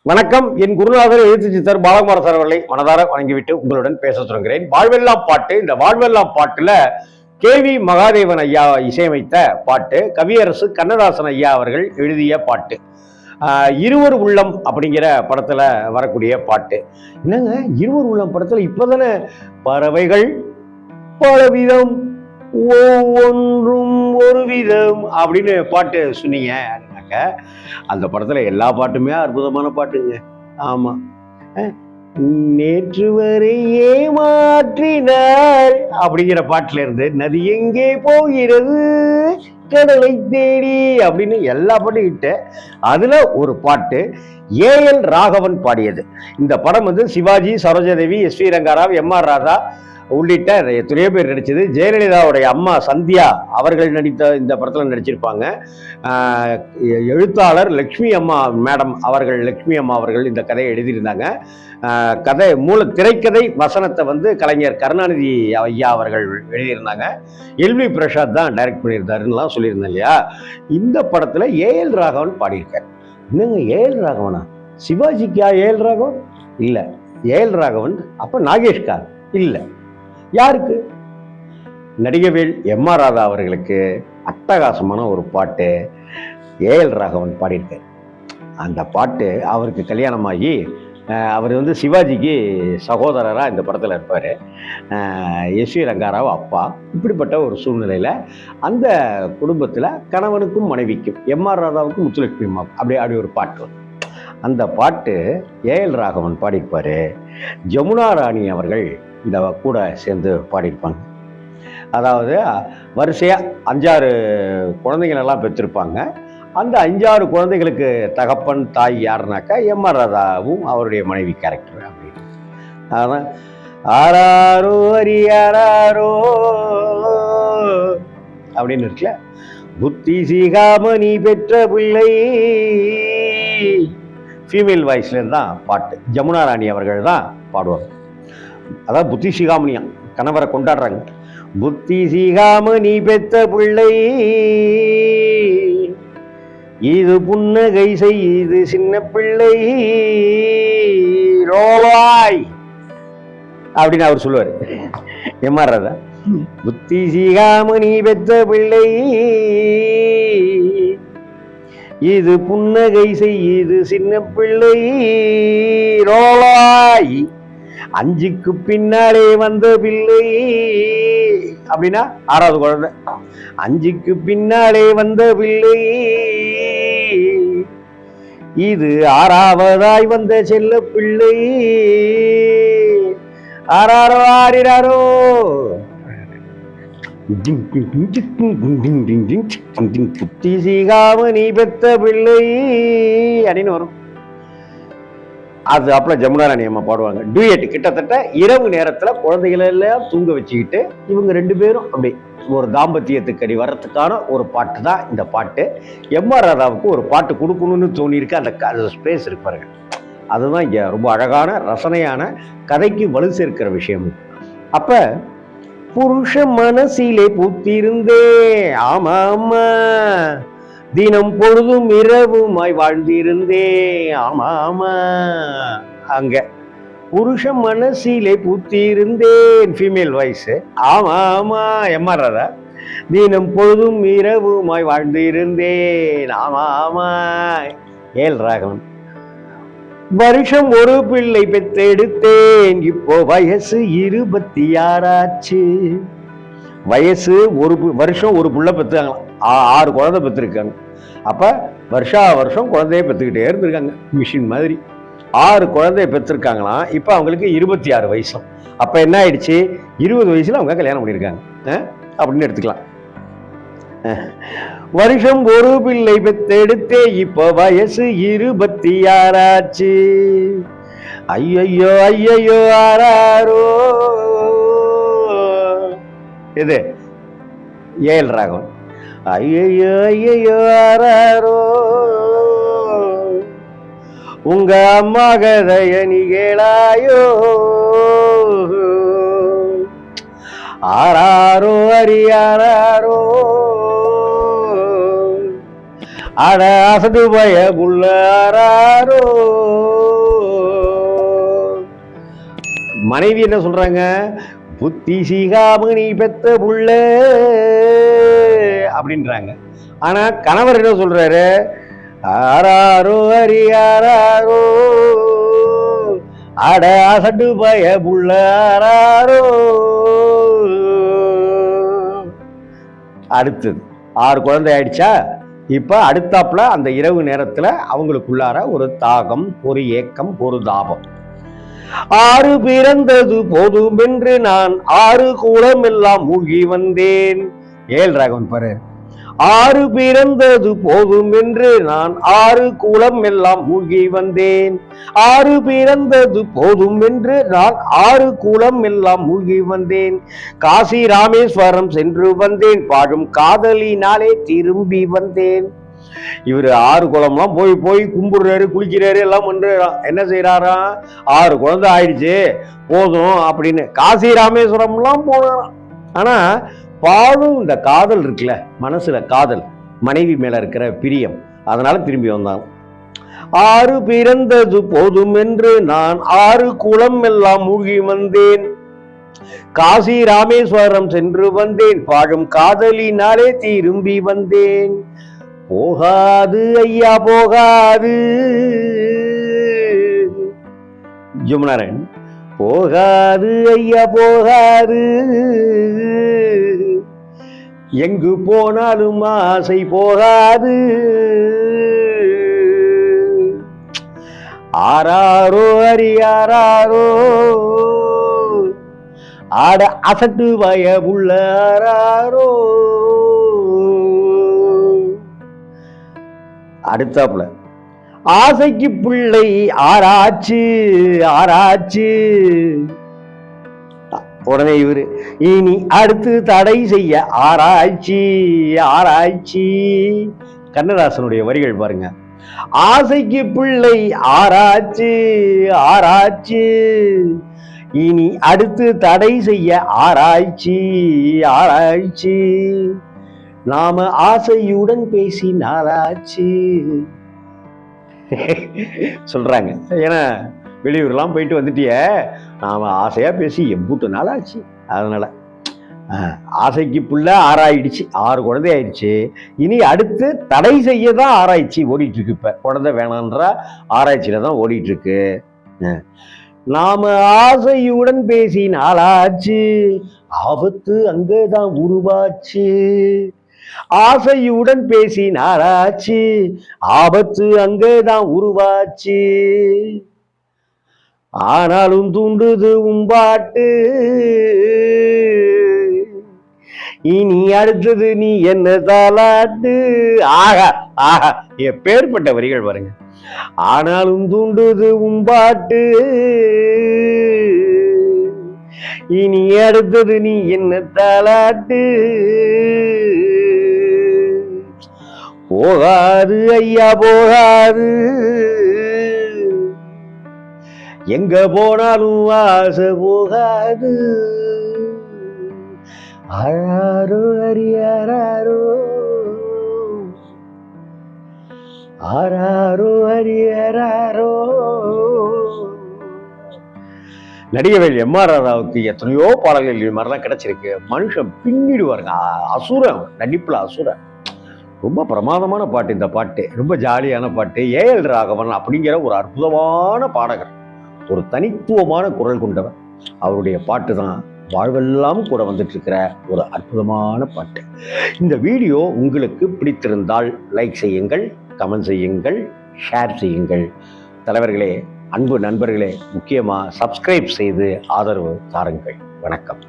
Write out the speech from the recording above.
வணக்கம். என் குருநாதர் எழுத்து சித்தர் பாலகுமார சார் அவர்களை மனதார வணங்கிவிட்டு உங்களுடன் பேச தொடங்குகிறேன். வாழ்வெல்லாம் பாட்டு. இந்த வாழ்வெல்லாம் பாட்டுல கேவி மகாதேவன் ஐயா இசையமைத்த பாட்டு, கவியரசு கண்ணதாசன் ஐயா அவர்கள் எழுதிய பாட்டு. இருவர் உள்ளம் அப்படிங்கிற படத்துல வரக்கூடிய பாட்டு. என்னங்க இருவர் உள்ளம் படத்துல இப்பதானே பறவைகள் பலவிதம் ஒவ்வொன்றும் ஒரு விதம் அப்படின்னு பாட்டு சொன்னீங்க. அந்த படத்துல எல்லா பாட்டுமே அற்புதமான பாட்டுங்க. ஆமா, நேற்று வரை ஏமாற்றினார் அப்படிங்கிற பாட்டுல இருந்து நதி எங்கே போகிறது கடலை தேடி அப்படின்னு எல்லா பாட்டும் கிட்ட அதுல ஒரு பாட்டு ஏஎல் ராகவன் பாடியது. இந்த படம் வந்து Shivaji, Sarojadevi, S V Rangarao, M R Radha உள்ளிட்ட எத்தனையோ பேர் நடிச்சது. ஜெயலலிதாவுடைய அம்மா சந்தியா அவர்கள் நடித்த இந்த படத்தில் நடிச்சிருப்பாங்க. எழுத்தாளர் லக்ஷ்மி அம்மா மேடம் அவர்கள், லக்ஷ்மி அம்மா அவர்கள் இந்த கதையை எழுதியிருந்தாங்க. கதை திரைக்கதை வசனத்தை வந்து கலைஞர் கருணாநிதி ஐயா அவர்கள் எழுதியிருந்தாங்க. எல்வி பிரசாத் தான் டைரக்ட் பண்ணியிருந்தாருன்னுலாம் சொல்லியிருந்தேன் இல்லையா. இந்த படத்தில் ஏஎல் ராகவன் பாடியிருக்கார். என்னங்க ஏஎல் ராகவனா? சிவாஜிக்கா ஏஎல் ராகவன்? இல்லை. ஏஎல் ராகவன் அப்போ நாகேஷ்கா? இல்லை. யாருக்கு? நடிகவேல் எம் ஆர் ராதா அவர்களுக்கு அட்டகாசமான ஒரு பாட்டு ஏஎல் ராகவன் பாடியிருக்கார். அந்த பாட்டு அவருக்கு கல்யாணமாகி அவர் வந்து சிவாஜிக்கு சகோதரராக இந்த படத்தில் இருப்பார். எஸ் வி ரங்காராவ் அப்பா. இப்படிப்பட்ட ஒரு சூழ்நிலையில் அந்த குடும்பத்தில் கணவனுக்கும் மனைவிக்கும், எம் ஆர் ராதாவுக்கும் முத்துலட்சுமி அம்மா அப்படி ஒரு பாட்டு. அந்த பாட்டு ஏஎல் ராகவன் பாடியிருப்பார். ஜமுனா ராணி அவர்கள் இந்த கூட சேர்ந்து பாடியிருப்பாங்க. அதாவது வரிசையாக 5-6 குழந்தைங்களெல்லாம் பெற்றிருப்பாங்க. அந்த 5-6 குழந்தைகளுக்கு தகப்பன் தாய் யாருனாக்கா எம் ஆர் ராதாவும் அவருடைய மனைவி கேரக்டர் அப்படின்னு. அதான் ஆராரோ அரியாரோ அப்படின்னு இருக்குல்ல. புத்தி சிகாமணி பெற்ற பிள்ளை ஃபீமேல் வாய்ஸ்லேருந்து தான் பாட்டு. ஜமுனா ராணி அவர்கள் தான் பாடுவாங்க. அதாவது புத்தி சிகாமணியா கணவரை கொண்டாடுறாங்க. புத்தி சிகாமணி பெத்த பிள்ளை இது புன்னகை செய்து சின்ன பிள்ளை ரோவாய் அப்படின்னு அவர் சொல்லுவார். எம்மாறதா புத்தி சிகாமணி பெத்த பிள்ளை இது புன்னகை செய்து சின்ன பிள்ளை ரோவாய் 5க்கு பின்னாலே வந்த பிள்ளை அப்படின்னா 6வது குழந்தை. 5க்கு பின்னாலே வந்த பிள்ளை இது 6வதாய் வந்த செல்ல பிள்ளை ஆராரோ ஆரிராரோ புத்தி சீகாமணி பெத்த பிள்ளை அப்படின்னு வரும். அது அப்புறம் ஜமுனா ராணி அம்மா பாடுவாங்க டூயட். கிட்டத்தட்ட இரவு நேரத்தில் குழந்தைகளை எல்லாம் தூங்க வச்சுக்கிட்டு இவங்க 2 பேரும் அப்படி ஒரு தாம்பத்தியத்துக்கு அடி வர்றதுக்கான ஒரு பாட்டு தான் இந்த பாட்டு. எம் ஆர் ராதாவுக்கு ஒரு பாட்டு கொடுக்கணும்னு தோணியிருக்கு. அந்த ஸ்பேஸ் இருக்கு பாருங்க. அதுதான் இங்கே ரொம்ப அழகான ரசனையான கதைக்கு வலு சேர்க்கிற விஷயம். அப்போ புருஷ மனசிலே பூத்திருந்தே ஆமா ஆமா தினம் பொழுதும் இரவுமாய் வாழ்ந்திருந்தே ஆமா ஆமா அங்க புருஷ மனசிலே பூத்திருந்தேன் ஃபீமேல் வாய்ஸ். ஆமா ஆமா எம் ஆர் ராதா. தினம் பொழுதும் இரவுமாய் வாழ்ந்திருந்தேன் ஆமா ஆமா ஏஎல் ராகவன். வருஷம் ஒரு பிள்ளை பெத்தெடுத்தேன் இப்போ வயசு 26 ஆச்சு. வயசு வருஷம் ஒரு புள்ள பெற்றுக்காங்களாம். 6 குழந்தை பெற்றிருக்காங்க. அப்ப வருஷம் குழந்தைய பெற்றுக்கிட்டே இருந்திருக்காங்க. மிஷின் மாதிரி 6 குழந்தைய பெற்றிருக்காங்களாம். இப்ப அவங்களுக்கு 26 வயசு. அப்ப என்ன ஆயிடுச்சு? 20 வயசுல அவங்க கல்யாணம் பண்ணியிருக்காங்க அப்படின்னு எடுத்துக்கலாம். வருஷம் ஒரு பிள்ளை பெத்தெடுத்தே இப்ப வயசு 26 ஆச்சு. ஐயையோ ஐயையோ ஆராரோ. இது ஏஎல் ராகவன். ஐயையோ ஐயையோ ஆராரோ உங்க அம்மா கதைய நீ கேளாயோ ஆராரோ அரியாரோ அட அசடு பய புள்ளாரோ. மனைவி என்ன சொல்றாங்க? புத்தி சீகாமணி பெத்த புள்ள அப்படின்றாங்க. ஆனா கணவர் என்ன சொல்றாரு? ஆராரோ அரியாரோ, அட அசடு பய புள்ளாரோ. அடுத்தது 6 குழந்தை ஆயிடுச்சா? இப்ப அடுத்தாப்புல அந்த இரவு நேரத்துல அவங்களுக்குள்ளார ஒரு தாகம், ஒரு ஏக்கம், ஒரு தாபம். 6 பிறந்தது போதும் என்று நான் 6 குளம் எல்லாம் மூழ்கி வந்தேன். ஏல் ராகவன் பாரு. 6 பிறந்தது போதும் என்று நான் 6 குளம் எல்லாம் மூழ்கி வந்தேன். 6 பிறந்தது போதும் என்று நான் 6 குளம் எல்லாம் மூழ்கி வந்தேன். காசி ராமேஸ்வரம் சென்று வந்தேன், பாடும் காதலினாலே திரும்பி வந்தேன். இவர் 6 குளம்லாம் போய் போய் கும்பிடுறாரு, குளிக்கிறாரு, எல்லாம் பண்றாரு. என்ன செய்யறாராம்? 6 குழந்தை ஆயிடுச்சு போதும் அப்படின்னு காசி ராமேஸ்வரம்லாம் போனாராம். ஆனா பாடும் இந்த காதல் இருக்குல்ல, மனசுல காதல், மனைவி மேல இருக்கிற பிரியம், அதனால திரும்பி வந்தான். 6 பிறந்தது போதும் என்று நான் 6 குளம் எல்லாம் மூழ்கி வந்தேன். காசி ராமேஸ்வரம் சென்று வந்தேன், பாடும் காதலினாலே திரும்பி வந்தேன். போகாது ஐயா போகாது. ஜமுனாரன், போகாது ஐயா போகாது, எங்கு போனாலும் ஆசை போகாது. ஆராரோ அரியாரோ, ஆட அசட்டு வய உள்ளாரோ. அடுத்தாப்புல ஆசைக்கு பிள்ளை ஆராய்ச்சி ஆராய்ச்சி. உடனே இவரு இனி அடுத்து தடை செய்ய ஆராய்ச்சி ஆராய்ச்சி. கண்ணதாசனுடைய வரிகள் பாருங்க. ஆசைக்கு பிள்ளை ஆராய்ச்சி ஆராய்ச்சி, இனி அடுத்து தடை செய்ய ஆராய்ச்சி ஆராய்ச்சி. நாம ஆசையுடன் பேசி நாளாச்சு சொல்றாங்க. ஏன்னா வெளியூர்லாம் போயிட்டு வந்துட்டிய, நாம ஆசையா பேசி எம்பூட்டு நாள் ஆச்சு. அதனால ஆசைக்கு புள்ள ஆராயிடுச்சு, 6 குழந்தை ஆயிடுச்சு. இனி அடுத்து தடை செய்ய தான் ஆராய்ச்சி ஓடிட்டு இருக்கு. இப்ப குழந்தை வேணான்ற ஆராய்ச்சியில தான் ஓடிட்டு இருக்கு. நாம ஆசையுடன் பேசி நாளாச்சு, ஆபத்து அங்கதான் உருவாச்சு. ஆசையுடன் பேசி நாளாச்சு, ஆபத்து அங்கேதான் உருவாச்சு. ஆனாலும் தூண்டுது உம்பாட்டு, இனி அடுத்தது நீ என்ன தாலாட்டு. ஆகா ஆகா, எப்பேற்பட்ட வரிகள் பாருங்க. ஆனாலும் தூண்டுது உம்பாட்டு, இனி அடுத்தது நீ என்ன தாலாட்டு. போகாது ஐயா போகாது, எங்க போனாலும் ஆசை போகாது. ஆராரோ அரியாரோ, ஆராரோ அரியாரோ. நடிகவேல் எம்.ஆர். ராதாவுக்கு எத்தனையோ பாடல்கள் இது மாதிரிலாம் கிடைச்சிருக்கு. மனுஷன் பின்னிடுவாருங்க, அசுரன், நடிப்புல அசுரன். ரொம்ப பிரமாதமான பாட்டு இந்த பாட்டு, ரொம்ப ஜாலியான பாட்டு. ஏ.எல். ராகவன் அப்படிங்கிற ஒரு அற்புதமான பாடகர், ஒரு தனித்துவமான குரல் கொண்டவர். அவருடைய பாட்டு தான் வாழ்வெல்லாம் கூட வந்துட்டு இருக்கிற ஒரு அற்புதமான பாட்டு. இந்த வீடியோ உங்களுக்கு பிடித்திருந்தால் லைக் செய்யுங்கள், கமெண்ட் செய்யுங்கள், ஷேர் செய்யுங்கள். தலைவர்களே, அன்பு நண்பர்களே, முக்கியமாக சப்ஸ்கிரைப் செய்து ஆதரவு தாருங்கள். வணக்கம்.